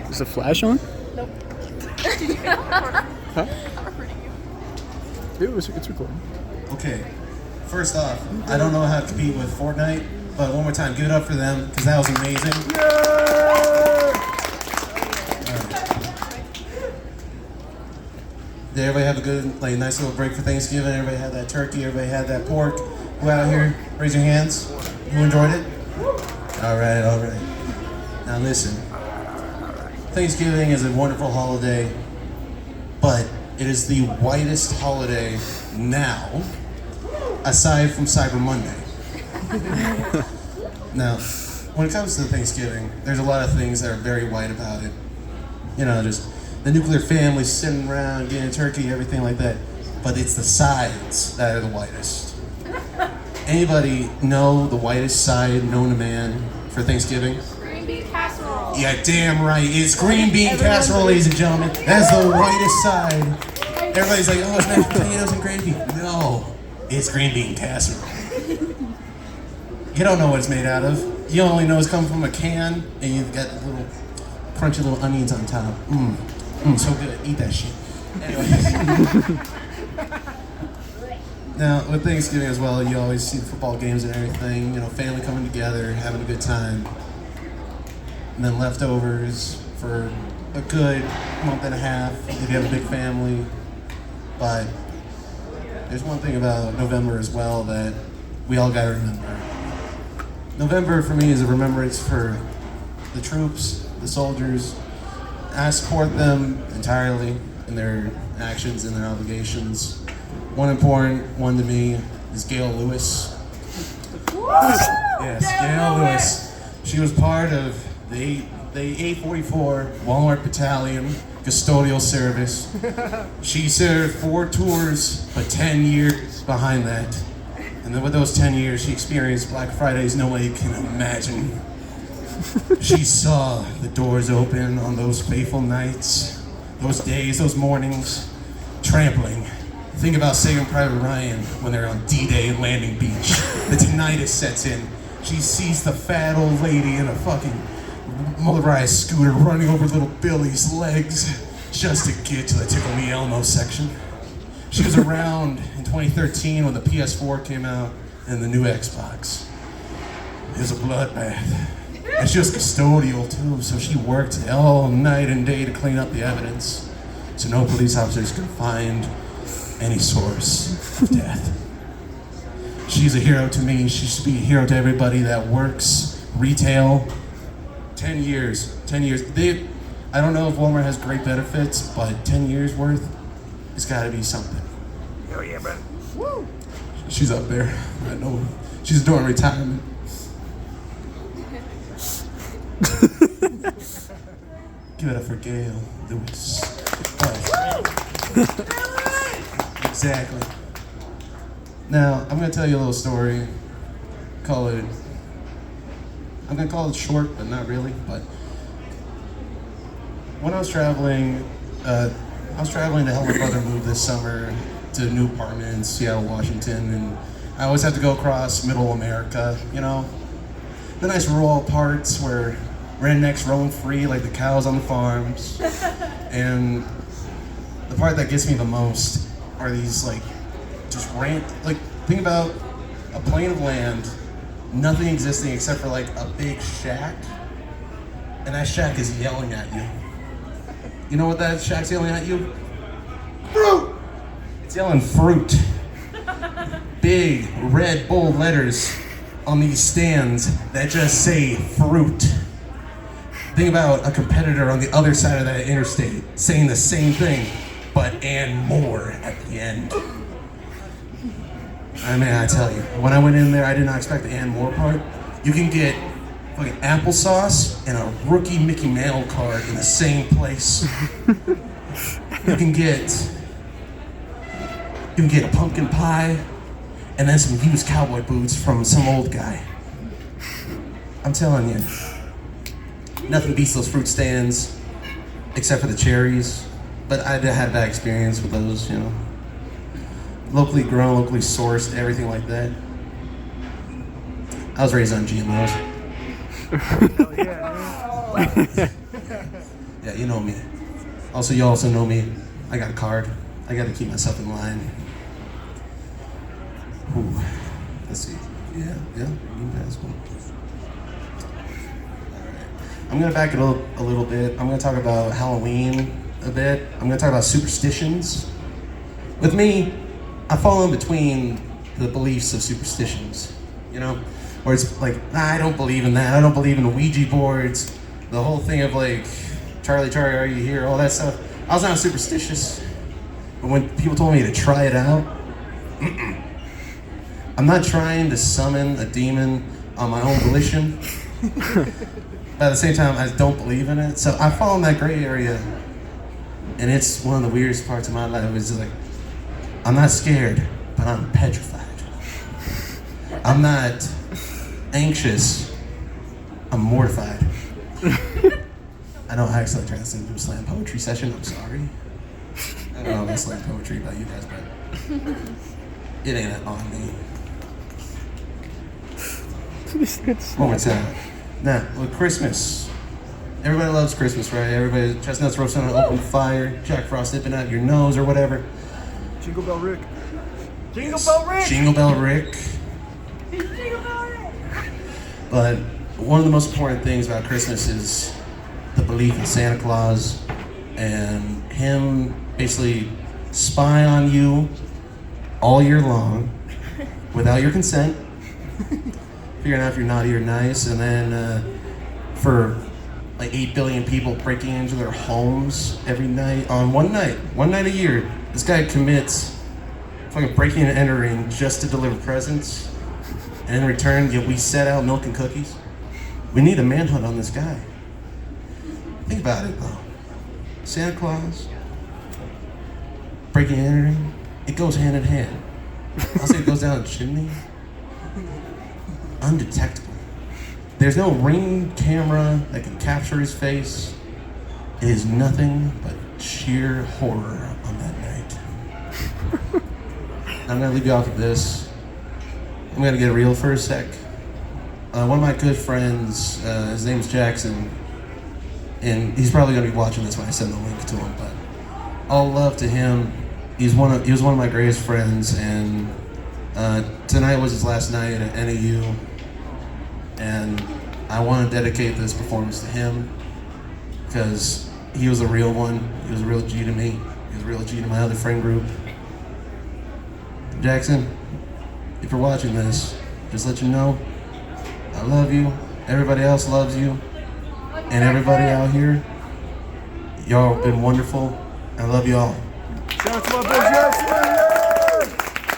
Is the flash on? Nope. Huh? It's recording. Okay, first off, I don't know how to compete with Fortnite, but one more time, give it up for them, because that was amazing. Did everybody have a good, nice little break for Thanksgiving? Everybody had that turkey, everybody had that pork. Who out here, raise your hands. Who enjoyed it? All right. Now listen, Thanksgiving is a wonderful holiday, but it is the whitest holiday now, aside from Cyber Monday. Now, when it comes to Thanksgiving, there's a lot of things that are very white about it. You know, just the nuclear family sitting around, getting turkey, everything like that. But it's the sides that are the whitest. Anybody know the whitest side known to man for Thanksgiving? Green bean casserole. Yeah, damn right. It's green bean casserole, ladies and gentlemen. That's the whitest side. Everybody's like, oh, it's mashed potatoes and gravy. No, it's green bean casserole. You don't know what it's made out of. You only know it's coming from a can, and you've got little crunchy little onions on top. So good. Eat that shit. Anyways. Now, with Thanksgiving as well, you always see the football games and everything, you know, family coming together, having a good time. And then leftovers for a good month and a half if you have a big family. But there's one thing about November as well that we all gotta remember. November for me is a remembrance for the troops, the soldiers. I support them entirely in their actions and their obligations. One important one to me is Gail Lewis. Yes, Gail Lewis. She was part of the 844 Walmart Battalion custodial service. She served 4 tours, but 10 years behind that. And then with those 10 years, she experienced Black Fridays no way you can imagine. She saw the doors open on those fateful nights, those days, those mornings, trampling. Think about Saving Private Ryan when they're on D-Day in Landing Beach. The tinnitus sets in. She sees the fat old lady in a fucking motorized scooter running over little Billy's legs just to get to the Tickle Me Elmo section. She was around in 2013 when the PS4 came out and the new Xbox. It was a bloodbath. And she was custodial too, so she worked all night and day to clean up the evidence so no police officers could find any source of death. She's a hero to me. She should be a hero to everybody that works retail. 10 years. I don't know if Walmart has great benefits, but 10 years worth, it's gotta be something. Oh yeah, bro. Woo! She's up there. I know. She's doing retirement. Give it up for Gail Lewis. Exactly. Now, I'm going to tell you a little story. I'm going to call it short, but not really. But when I was traveling to help my brother move this summer to a new apartment in Seattle, Washington, and I always have to go across Middle America, you know? The nice rural parts where rednecks roam free like the cows on the farms. And the part that gets me the most are these think about a plain of land, nothing existing except for a big shack, and that shack is yelling at you. You know what that shack's yelling at you? Fruit! It's yelling fruit. Big red bold letters on these stands that just say fruit. Think about a competitor on the other side of that interstate saying the same thing, but and more at the end. I tell you, when I went in there, I did not expect the and more part. You can get fucking applesauce and a rookie Mickey Mantle card in the same place. You can get a pumpkin pie and then some used cowboy boots from some old guy. I'm telling you, nothing beats those fruit stands except for the cherries. But I had a bad experience with those, you know. Locally grown, locally sourced, everything like that. I was raised on GMOs. Hell yeah. Yeah, you know me. Also, you also know me. I got a card. I got to keep myself in line. Ooh. Let's see. Yeah. You can pass one. I'm going to back it up a little bit. I'm going to talk about Halloween a bit. I'm going to talk about superstitions. With me, I fall in between the beliefs of superstitions, you know? Where it's like, I don't believe in that. I don't believe in Ouija boards. The whole thing of like, Charlie, are you here? All that stuff. I was not superstitious. But when people told me to try it out, I'm not trying to summon a demon on my own volition. But at the same time, I don't believe in it. So I fall in that gray area. And it's one of the weirdest parts of my life. It's just like, I'm not scared, but I'm petrified. I'm not anxious, I'm mortified. I know I actually trying to sing to a slam poetry session, I'm sorry. I don't know if I slam poetry about you guys, but it ain't on me. One more time. Now, with Christmas. Everybody loves Christmas, right? Everybody, chestnuts roasting on an open fire, Jack Frost dipping out your nose or whatever. Jingle Bell Rick. Jingle Bell Rick! Jingle Bell Rick. Jingle Bell Rick! But one of the most important things about Christmas is the belief in Santa Claus and him basically spy on you all year long without your consent, figuring out if you're naughty or nice, and then for like 8 billion people breaking into their homes every night on one night a year. This guy commits fucking breaking and entering just to deliver presents, and in return, we set out milk and cookies. We need a manhunt on this guy. Think about it though. Santa Claus, breaking and entering, it goes hand in hand. I'll say it goes down the chimney. Undetectable. There's no ring camera that can capture his face. It is nothing but sheer horror on that night. I'm gonna leave you off with this. I'm gonna get real for a sec. One of my good friends, his name's Jackson, and he's probably gonna be watching this when I send the link to him, but all love to him. He was one of my greatest friends, and tonight was his last night at NAU. And I want to dedicate this performance to him because he was a real one. He was a real G to me. He was a real G to my other friend group. Jackson, if you're watching this, just let you know, I love you. Everybody else loves you. And everybody out here, y'all have been wonderful. I love y'all. Shout out to my boy Jackson!